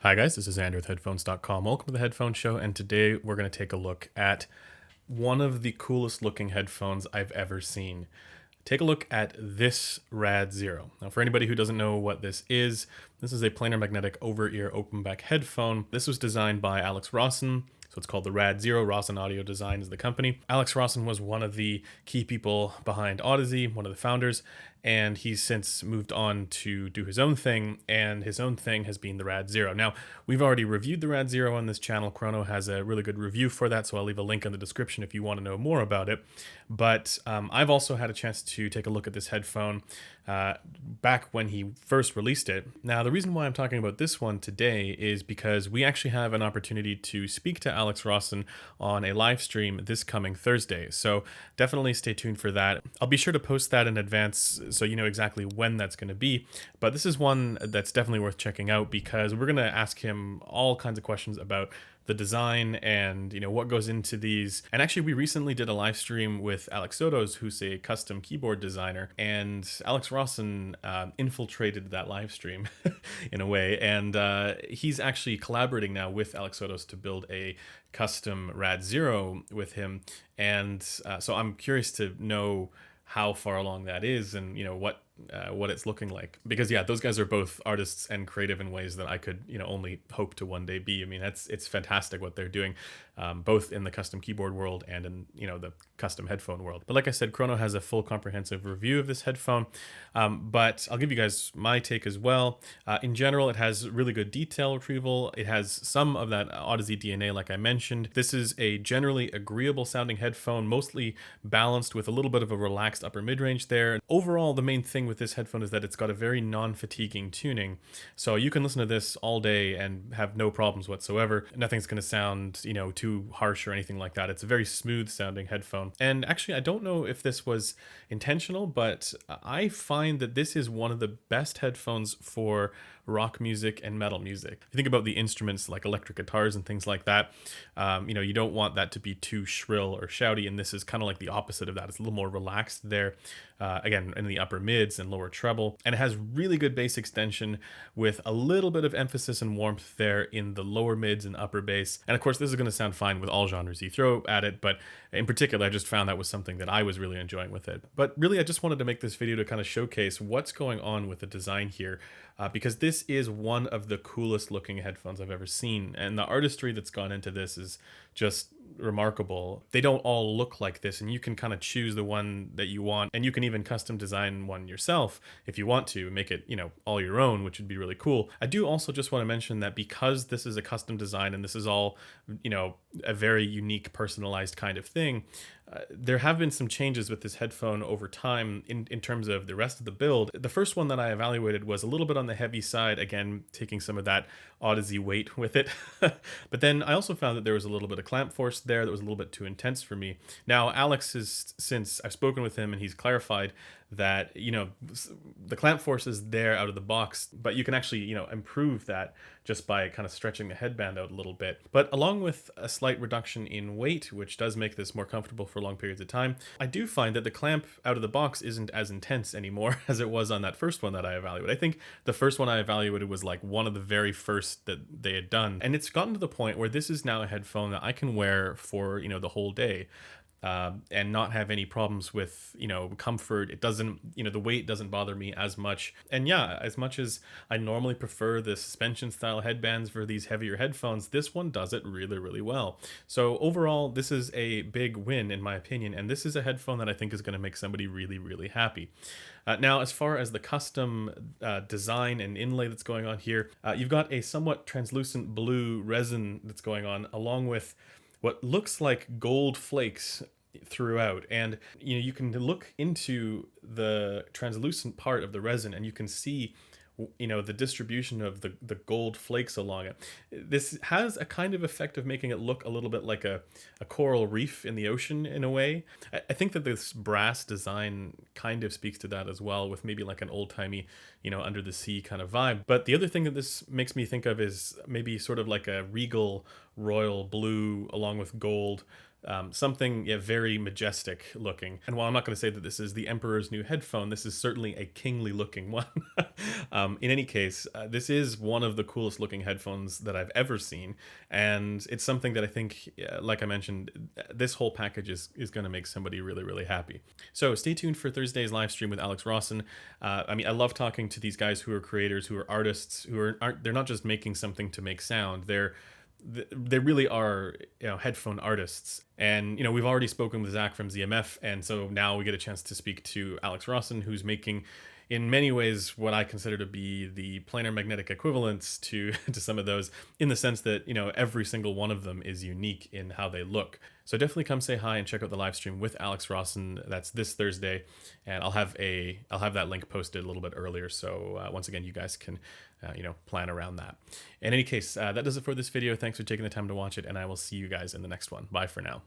Hi guys, this is Andrew with Headphones.com. Welcome to the Headphone Show, and today we're going to take a look at one of the coolest looking headphones I've ever seen. Take a look at this RAD-0. Now, for anybody who doesn't know what this is a planar magnetic over-ear open back headphone. This was designed by Alex Rosson. So it's called the RAD-0. Rosson Audio Design is the company. Alex Rosson was one of the key people behind Odyssey, one of the founders, and he's since moved on to do his own thing, and his own thing has been the RAD-0. Now, we've already reviewed the RAD-0 on this channel. Chrono has a really good review for that, so I'll leave a link in the description if you want to know more about it. But I've also had a chance to take a look at this headphone back when he first released it. Now, the reason why I'm talking about this one today is because we actually have an opportunity to speak to Alex Rosson on a live stream this coming Thursday. So definitely stay tuned for that. I'll be sure to post that in advance so you know exactly when that's going to be. But this is one that's definitely worth checking out because we're going to ask him all kinds of questions about the design and what goes into these. And actually, we recently did a live stream with Alex Sotos, who's a custom keyboard designer, and Alex Rosson infiltrated that live stream in a way, and he's actually collaborating now with Alex Sotos to build a custom RAD-0 with him. And so I'm curious to know how far along that is and what it's looking like, because those guys are both artists and creative in ways that I could only hope to one day be. I mean, it's fantastic what they're doing, both in the custom keyboard world and in the custom headphone world. But like I said, Chrono has a full comprehensive review of this headphone, but I'll give you guys my take as well. In general, it has really good detail retrieval. It has some of that Odyssey DNA, like I mentioned. This is a generally agreeable sounding headphone, mostly balanced with a little bit of a relaxed upper mid-range there. Overall, the main thing with this headphone is that it's got a very non-fatiguing tuning, so you can listen to this all day and have no problems whatsoever. Nothing's going to sound too harsh or anything like that. It's a very smooth sounding headphone. And actually, I don't know if this was intentional, but I find that this is one of the best headphones for rock music and metal music. If you think about the instruments like electric guitars and things like that, you don't want that to be too shrill or shouty, and this is kind of like the opposite of that. It's a little more relaxed there, again, in the upper mids and lower treble, and it has really good bass extension with a little bit of emphasis and warmth there in the lower mids and upper bass. And of course, this is going to sound fine with all genres you throw at it, but in particular, I just found that was something that I was really enjoying with it. But really, I just wanted to make this video to kind of showcase what's going on with the design here, because this is one of the coolest looking headphones I've ever seen, and the artistry that's gone into this is just remarkable. They don't all look like this, and you can kind of choose the one that you want, and you can even custom design one yourself if you want to make it all your own, which would be really cool. I do also just want to mention that because this is a custom design and this is all a very unique personalized kind of thing, there have been some changes with this headphone over time in terms of the rest of the build. The first one that I evaluated was a little bit on the heavy side, again, taking some of that Odyssey weight with it. But then I also found that there was a little bit of clamp force there that was a little bit too intense for me. Now, Alex has, since I've spoken with him, and he's clarified that the clamp force is there out of the box, but you can actually improve that just by kind of stretching the headband out a little bit. But along with a slight reduction in weight, which does make this more comfortable for long periods of time, I do find that the clamp out of the box isn't as intense anymore as it was on that first one that I evaluated. I think the first one I evaluated was like one of the very first that they had done, and it's gotten to the point where this is now a headphone that I can wear for the whole day. And not have any problems with comfort. It doesn't the weight doesn't bother me as much. And as much as I normally prefer the suspension style headbands for these heavier headphones, this one does it really, really well. So overall, this is a big win in my opinion, and this is a headphone that I think is going to make somebody really, really happy. Now, as far as the custom design and inlay that's going on here, you've got a somewhat translucent blue resin that's going on, along with what looks like gold flakes throughout. And you can look into the translucent part of the resin and you can see the distribution of the gold flakes along it. This has a kind of effect of making it look a little bit like a coral reef in the ocean in a way. I think that this brass design kind of speaks to that as well, with maybe like an old-timey under the sea kind of vibe. But the other thing that this makes me think of is maybe sort of like a regal royal blue along with gold something very majestic looking. And while I'm not going to say that this is the Emperor's new headphone, this is certainly a kingly looking one. In any case, this is one of the coolest looking headphones that I've ever seen. And it's something that I think, like I mentioned, this whole package is going to make somebody really, really happy. So stay tuned for Thursday's live stream with Alex Rosson. I mean, I love talking to these guys who are creators, who are artists, they're not just making something to make sound. They really are, headphone artists. And, we've already spoken with Zach from ZMF, and so now we get a chance to speak to Alex Rosson, who's making, in many ways, what I consider to be the planar magnetic equivalents to some of those, in the sense that, every single one of them is unique in how they look. So definitely come say hi and check out the live stream with Alex Rosson. That's this Thursday, and I'll have that link posted a little bit earlier. So once again, you guys can plan around that. In any case, that does it for this video. Thanks for taking the time to watch it, and I will see you guys in the next one. Bye for now.